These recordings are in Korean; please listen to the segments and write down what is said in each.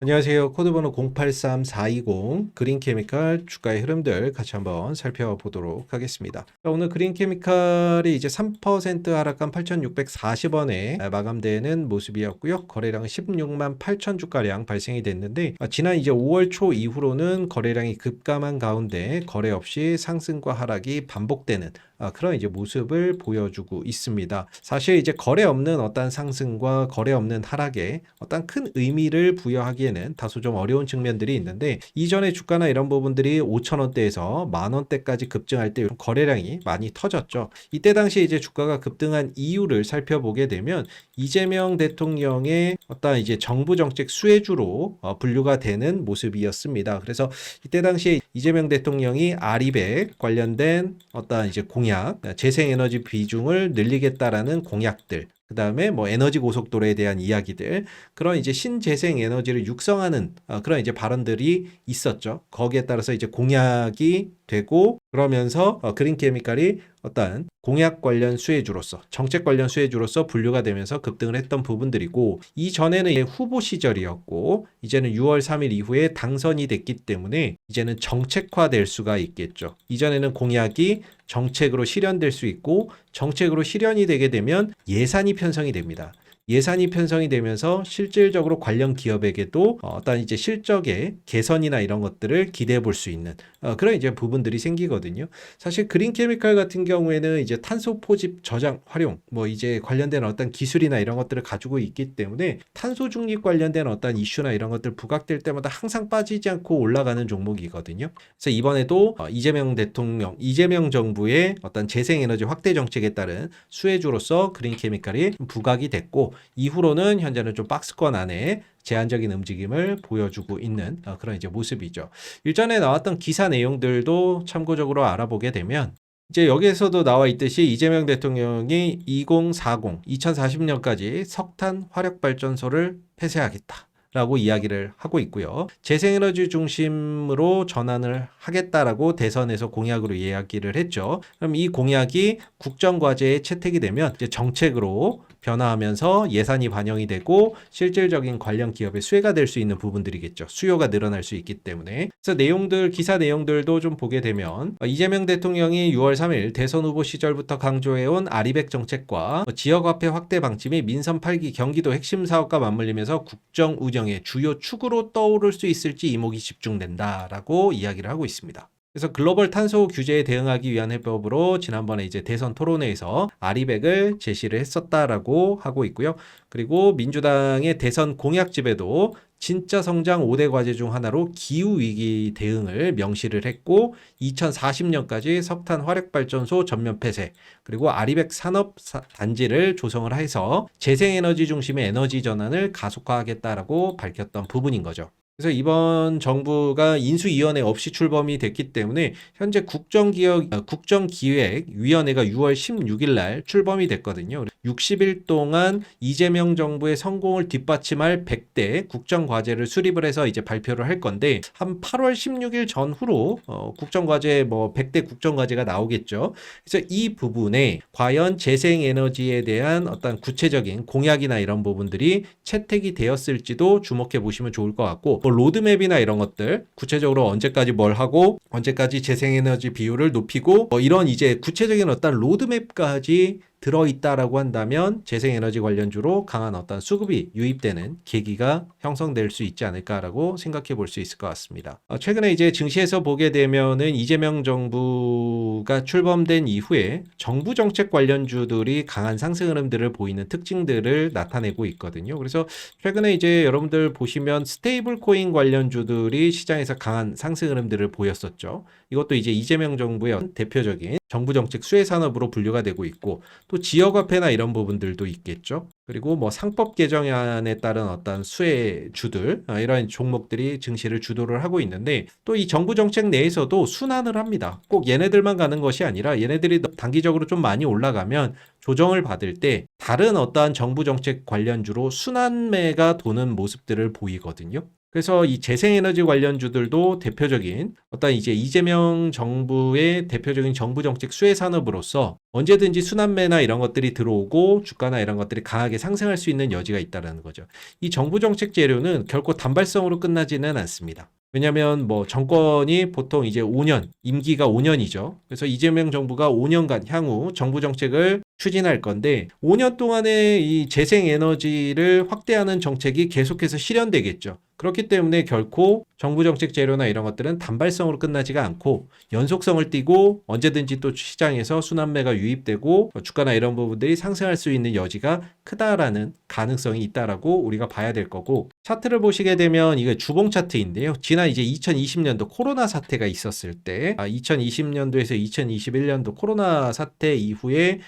안녕하세요. 코드번호 083420 그린케미칼 주가의 흐름들 같이 한번 살펴보도록 하겠습니다. 오늘 그린케미칼이 이제 3% 하락한 8,640원에 마감되는 모습이었고요. 거래량은 16만 8천 주가량 발생이 됐는데 지난 이제 5월 초 이후로는 거래량이 급감한 가운데 거래 없이 상승과 하락이 반복되는 그런 이제 모습을 보여주고 있습니다. 사실 이제 거래 없는 어떤 상승과 거래 없는 하락에 어떤 큰 의미를 부여하기에는 다소 좀 어려운 측면들이 있는데 이전에 주가나 이런 부분들이 5,000원대에서 만원대까지 급증할 때 거래량이 많이 터졌죠. 이때 당시 이제 주가가 급등한 이유를 살펴보게 되면 이재명 대통령의 어떤 이제 정부 정책 수혜주로 분류가 되는 모습이었습니다. 그래서 이때 당시에 이재명 대통령이 아리백 관련된 어떤 이제 공약, 재생에너지 비중을 늘리겠다라는 공약들, 그 다음에 뭐 에너지 고속도로에 대한 이야기들, 그런 이제 신재생 에너지를 육성하는 그런 이제 발언들이 있었죠. 거기에 따라서 이제 공약이 되고 그러면서 그린케미칼이 어떤 공약 관련 수혜주로서 정책 관련 수혜주로서 분류가 되면서 급등을 했던 부분들이고 이전에는 후보 시절이었고 이제는 6월 3일 이후에 당선이 됐기 때문에 이제는 정책화될 수가 있겠죠. 이전에는 공약이 정책으로 실현될 수 있고 정책으로 실현이 되게 되면 예산이 편성이 됩니다. 예산이 편성이 되면서 실질적으로 관련 기업에게도 어떤 이제 실적의 개선이나 이런 것들을 기대해 볼 수 있는 그런 이제 부분들이 생기거든요. 사실 그린케미칼 같은 경우에는 이제 탄소 포집 저장 활용 뭐 이제 관련된 어떤 기술이나 이런 것들을 가지고 있기 때문에 탄소 중립 관련된 어떤 이슈나 이런 것들 부각될 때마다 항상 빠지지 않고 올라가는 종목이거든요. 그래서 이번에도 이재명 대통령, 이재명 정부의 어떤 재생에너지 확대 정책에 따른 수혜주로서 그린케미칼이 부각이 됐고 이후로는 현재는 좀 박스권 안에 제한적인 움직임을 보여주고 있는 그런 이제 모습이죠. 일전에 나왔던 기사 내용들도 참고적으로 알아보게 되면 이제 여기에서도 나와 있듯이 이재명 대통령이 2040년까지 석탄 화력 발전소를 폐쇄하겠다. 라고 이야기를 하고 있고요. 재생에너지 중심으로 전환을 하겠다라고 대선에서 공약으로 이야기를 했죠. 그럼 이 공약이 국정과제에 채택이 되면 이제 정책으로 변화하면서 예산이 반영이 되고 실질적인 관련 기업의 수혜가 될 수 있는 부분들이겠죠. 수요가 늘어날 수 있기 때문에. 그래서 내용들, 기사 내용들도 좀 보게 되면 이재명 대통령이 6월 3일 대선 후보 시절부터 강조해온 아리백 정책과 지역화폐 확대 방침이 민선 8기 경기도 핵심 사업과 맞물리면서 국정 운영의 주요 축으로 떠오를 수 있을지 이목이 집중된다라고 이야기를 하고 있습니다. 그래서 글로벌 탄소 규제에 대응하기 위한 해법으로 지난번에 이제 대선 토론회에서 아리백을 제시를 했었다라고 하고 있고요. 그리고 민주당의 대선 공약집에도 진짜 성장 5대 과제 중 하나로 기후위기 대응을 명시를 했고 2040년까지 석탄 화력발전소 전면 폐쇄 그리고 아리백 산업 단지를 조성을 해서 재생에너지 중심의 에너지 전환을 가속화하겠다라고 밝혔던 부분인 거죠. 그래서 이번 정부가 인수위원회 없이 출범이 됐기 때문에 현재 국정기획위원회가 6월 16일 날 출범이 됐거든요. 60일 동안 이재명 정부의 성공을 뒷받침할 100대 국정과제를 수립을 해서 이제 발표를 할 건데 한 8월 16일 전후로 국정과제 100대 국정과제가 나오겠죠. 그래서 이 부분에 과연 재생에너지에 대한 어떤 구체적인 공약이나 이런 부분들이 채택이 되었을지도 주목해 보시면 좋을 것 같고 로드맵이나 이런 것들 구체적으로 언제까지 뭘 하고 언제까지 재생에너지 비율을 높이고 이런 이제 구체적인 어떤 로드맵까지 들어있다라고 한다면 재생에너지 관련주로 강한 어떤 수급이 유입되는 계기가 형성될 수 있지 않을까라고 생각해 볼 수 있을 것 같습니다. 최근에 이제 증시에서 보게 되면은 이재명 정부가 출범된 이후에 정부 정책 관련주들이 강한 상승 흐름들을 보이는 특징들을 나타내고 있거든요. 그래서 최근에 이제 여러분들 보시면 스테이블 코인 관련주들이 시장에서 강한 상승 흐름들을 보였었죠. 이것도 이제 이재명 정부의 대표적인 정부 정책 수혜 산업으로 분류가 되고 있고 또 지역화폐나 이런 부분들도 있겠죠. 그리고 상법 개정안에 따른 어떤 수혜주들 이런 종목들이 증시를 주도를 하고 있는데 또 이 정부 정책 내에서도 순환을 합니다. 꼭 얘네들만 가는 것이 아니라 얘네들이 단기적으로 좀 많이 올라가면 조정을 받을 때 다른 어떠한 정부 정책 관련주로 순환매가 도는 모습들을 보이거든요. 그래서 이 재생에너지 관련주들도 대표적인 어떤 이제 이재명 정부의 대표적인 정부 정책 수혜 산업으로서 언제든지 순환매나 이런 것들이 들어오고 주가나 이런 것들이 강하게 상승할 수 있는 여지가 있다는 거죠. 이 정부 정책 재료는 결코 단발성으로 끝나지는 않습니다. 왜냐하면 뭐 정권이 보통 이제 5년, 임기가 5년이죠. 그래서 이재명 정부가 5년간 향후 정부 정책을 추진할 건데 5년 동안에 이 재생에너지를 확대하는 정책이 계속해서 실현되겠죠. 그렇기 때문에 결코 정부 정책 재료나 이런 것들은 단발성으로 끝나지가 않고 연속성을 띠고 언제든지 또 시장에서 순환매가 유입되고 주가나 이런 부분들이 상승할 수 있는 여지가 크다라는 가능성이 있다라고 우리가 봐야 될 거고, 차트를 보시게 되면 이게 주봉 차트인데요. 지난 이제 2020년도 코로나 사태가 있었을 때 2020년도에서 2021년도 코로나 사태 이후에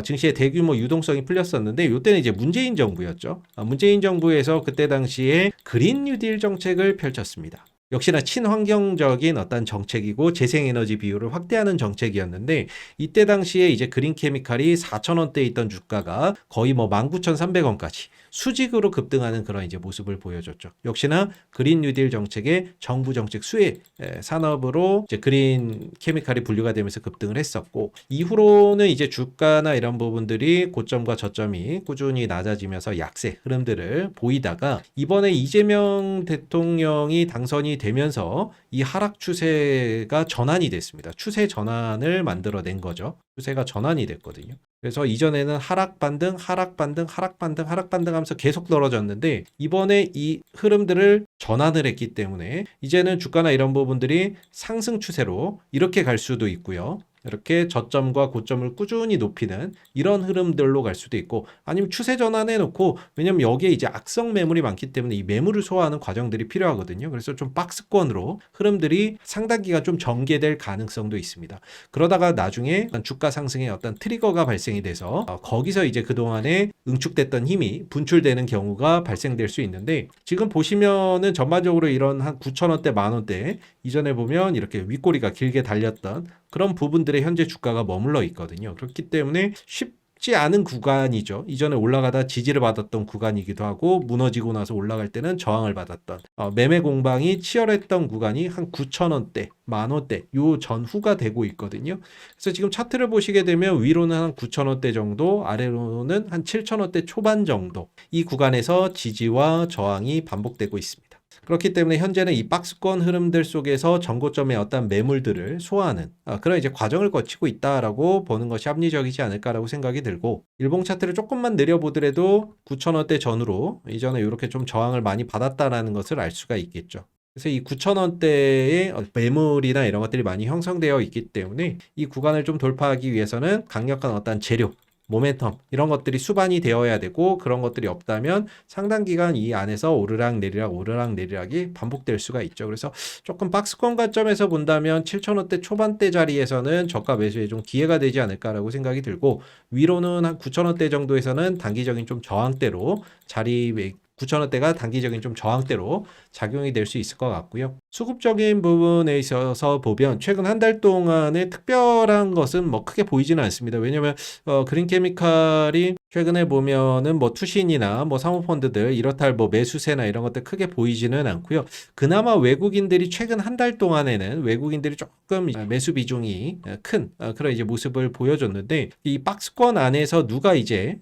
증시의 대규모 유동성이 풀렸었는데 이때는 이제 문재인 정부였죠. 문재인 정부에서 그때 당시에 그린 뉴딜 정책을 펼쳤습니다. 역시나 친환경적인 어떤 정책이고 재생에너지 비율을 확대하는 정책이었는데 이때 당시에 이제 그린케미칼이 4,000원대에 있던 주가가 거의 뭐 19,300원까지 수직으로 급등하는 그런 이제 모습을 보여줬죠. 역시나 그린 뉴딜 정책의 정부 정책 수혜 산업으로 이제 그린 케미칼이 분류가 되면서 급등을 했었고, 이후로는 이제 주가나 이런 부분들이 고점과 저점이 꾸준히 낮아지면서 약세 흐름들을 보이다가 이번에 이재명 대통령이 당선이 되면서 이 하락 추세가 전환이 됐습니다. 추세 전환을 만들어낸 거죠. 추세가 전환이 됐거든요. 그래서 이전에는 하락 반등, 하락 반등, 하락 반등, 하락 반등 하면서 계속 떨어졌는데 이번에 이 흐름들을 전환을 했기 때문에 이제는 주가나 이런 부분들이 상승 추세로 이렇게 갈 수도 있고요. 이렇게 저점과 고점을 꾸준히 높이는 이런 흐름들로 갈 수도 있고, 아니면 추세 전환해 놓고, 왜냐면 여기에 이제 악성 매물이 많기 때문에 이 매물을 소화하는 과정들이 필요하거든요. 그래서 좀 박스권으로 흐름들이 상당 기간 좀 전개될 가능성도 있습니다. 그러다가 나중에 주가 상승의 어떤 트리거가 발생이 돼서 거기서 이제 그동안에 응축됐던 힘이 분출되는 경우가 발생될 수 있는데, 지금 보시면은 전반적으로 이런 한 9,000원대, 만원대 이전에 보면 이렇게 윗꼬리가 길게 달렸던 그런 부분들의 현재 주가가 머물러 있거든요. 그렇기 때문에 쉽지 않은 구간이죠. 이전에 올라가다 지지를 받았던 구간이기도 하고 무너지고 나서 올라갈 때는 저항을 받았던 매매 공방이 치열했던 구간이 한 9,000원대, 만원대 요 전후가 되고 있거든요. 그래서 지금 차트를 보시게 되면 위로는 한 9,000원대 정도, 아래로는 한 7,000원대 초반 정도, 이 구간에서 지지와 저항이 반복되고 있습니다. 그렇기 때문에 현재는 이 박스권 흐름들 속에서 전고점의 어떤 매물들을 소화하는 그런 이제 과정을 거치고 있다라고 보는 것이 합리적이지 않을까라고 생각이 들고, 일봉 차트를 조금만 내려보더라도 9,000원대 전후로 이전에 이렇게 좀 저항을 많이 받았다라는 것을 알 수가 있겠죠. 그래서 이 9,000원대의 매물이나 이런 것들이 많이 형성되어 있기 때문에 이 구간을 좀 돌파하기 위해서는 강력한 어떤 재료, 모멘텀 이런 것들이 수반이 되어야 되고, 그런 것들이 없다면 상당 기간 이 안에서 오르락 내리락 오르락 내리락이 반복될 수가 있죠. 그래서 조금 박스권 관점에서 본다면 7,000원대 초반대 자리에서는 저가 매수에 좀 기회가 되지 않을까라고 생각이 들고, 위로는 한 9,000원대 정도에서는 단기적인 좀 저항대로 9,000원대가 단기적인 좀 저항대로 작용이 될 수 있을 것 같고요. 수급적인 부분에 있어서 보면 최근 한 달 동안에 특별한 것은 뭐 크게 보이지는 않습니다. 왜냐하면 그린케미칼이 최근에 보면은 뭐 투신이나 뭐 사모펀드들 이렇다 할 뭐 매수세나 이런 것들 크게 보이지는 않고요. 그나마 외국인들이 최근 한 달 동안에는 외국인들이 조금 매수 비중이 큰 그런 이제 모습을 보여줬는데, 이 박스권 안에서 누가 이제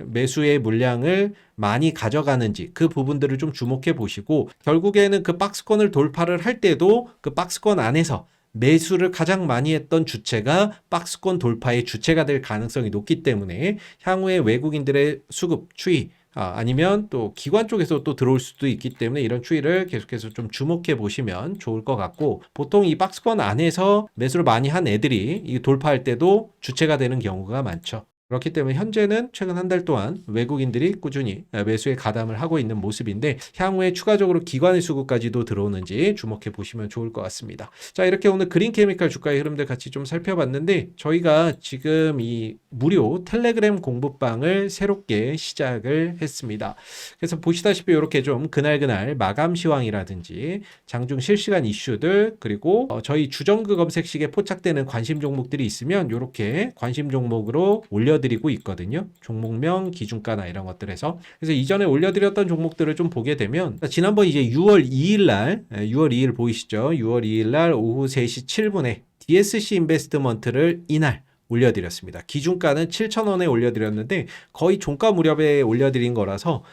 매수의 물량을 많이 가져가는지 그 부분들을 좀 주목해 보시고, 결국에는 그 박스권을 돌파를 할 때도 그 박스권 안에서 매수를 가장 많이 했던 주체가 박스권 돌파의 주체가 될 가능성이 높기 때문에 향후에 외국인들의 수급 추이 아니면 또 기관 쪽에서 또 들어올 수도 있기 때문에 이런 추이를 계속해서 좀 주목해 보시면 좋을 것 같고, 보통 이 박스권 안에서 매수를 많이 한 애들이 이 돌파할 때도 주체가 되는 경우가 많죠. 그렇기 때문에 현재는 최근 한 달 동안 외국인들이 꾸준히 매수에 가담을 하고 있는 모습인데, 향후에 추가적으로 기관의 수급까지도 들어오는지 주목해 보시면 좋을 것 같습니다. 자, 이렇게 오늘 그린케미칼 주가의 흐름들 같이 좀 살펴봤는데, 저희가 지금 이 무료 텔레그램 공부방을 새롭게 시작을 했습니다. 그래서 보시다시피 이렇게 좀 그날 마감 시황이라든지 장중 실시간 이슈들, 그리고 저희 주정그 검색식에 포착되는 관심 종목들이 있으면 이렇게 관심 종목으로 올려드리고 있거든요. 종목명, 기준가나 이런 것들에서. 그래서 이전에 올려드렸던 종목들을 좀 보게 되면, 지난번 이제 6월 2일 날, 6월 2일 보이시죠? 6월 2일 날 오후 3시 7분에 DSC 인베스트먼트를 이날 올려드렸습니다. 기준가는 7,000원에 올려드렸는데 거의 종가 무렵에 올려드린 거라서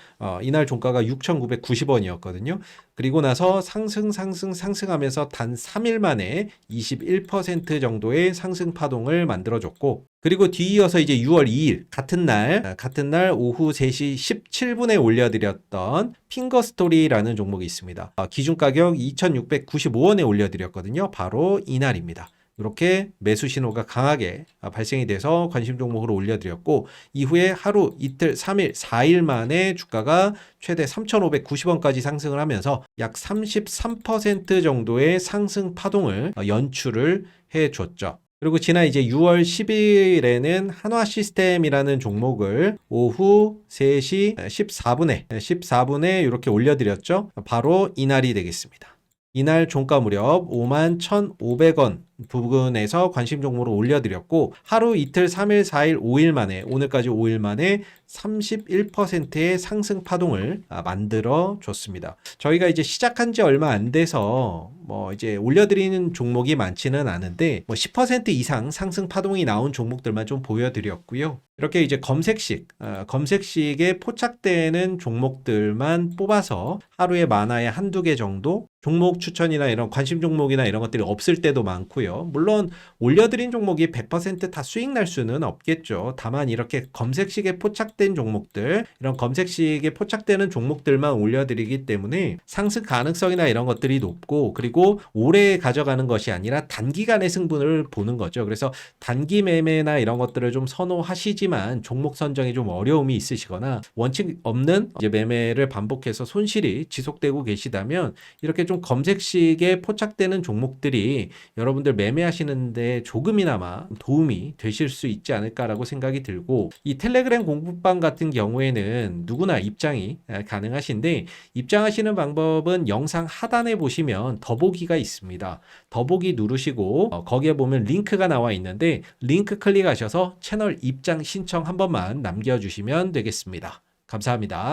이날 종가가 6,990원이었거든요. 그리고 나서 상승하면서 단 3일 만에 21% 정도의 상승 파동을 만들어줬고, 그리고 뒤이어서 이제 6월 2일 같은 날 오후 3시 17분에 올려드렸던 핑거스토리라는 종목이 있습니다. 기준 가격 2,695원에 올려드렸거든요. 바로 이날입니다. 이렇게 매수 신호가 강하게 발생이 돼서 관심 종목으로 올려드렸고, 이후에 하루, 이틀, 3일, 4일 만에 주가가 최대 3,590원까지 상승을 하면서 약 33% 정도의 상승 파동을 연출을 해줬죠. 그리고 지난 이제 6월 10일에는 한화 시스템이라는 종목을 오후 3시 14분에 이렇게 올려드렸죠. 바로 이날이 되겠습니다. 이날 종가 무렵 51,500원 부근에서 관심 종목으로 올려드렸고, 하루, 이틀, 3일, 4일, 5일 만에, 오늘까지 5일 만에 31%의 상승 파동을 만들어 줬습니다. 저희가 이제 시작한 지 얼마 안 돼서 이제 올려드리는 종목이 많지는 않은데 10% 이상 상승 파동이 나온 종목들만 좀 보여드렸고요. 이렇게 이제 검색식에 포착되는 종목들만 뽑아서 하루에 많아야 한두 개 정도 종목 추천이나 이런 관심 종목이나 이런 것들이 없을 때도 많고요. 물론 올려드린 종목이 100% 다 수익 날 수는 없겠죠. 다만 이렇게 검색식에 포착된 종목들, 이런 검색식에 포착되는 종목들만 올려드리기 때문에 상승 가능성이나 이런 것들이 높고, 그리고 오래 가져가는 것이 아니라 단기간의 승부를 보는 거죠. 그래서 단기 매매나 이런 것들을 좀 선호하시지만 종목 선정에 좀 어려움이 있으시거나 원칙 없는 이제 매매를 반복해서 손실이 지속되고 계시다면, 이렇게 좀 검색식에 포착되는 종목들이 여러분들 매매하시는데 조금이나마 도움이 되실 수 있지 않을까라고 생각이 들고, 이 텔레그램 공부방 같은 경우에는 누구나 입장이 가능하신데, 입장하시는 방법은 영상 하단에 보시면 더보기가 있습니다. 더보기 누르시고 거기에 보면 링크가 나와 있는데, 링크 클릭하셔서 채널 입장 신청 한 번만 남겨주시면 되겠습니다. 감사합니다.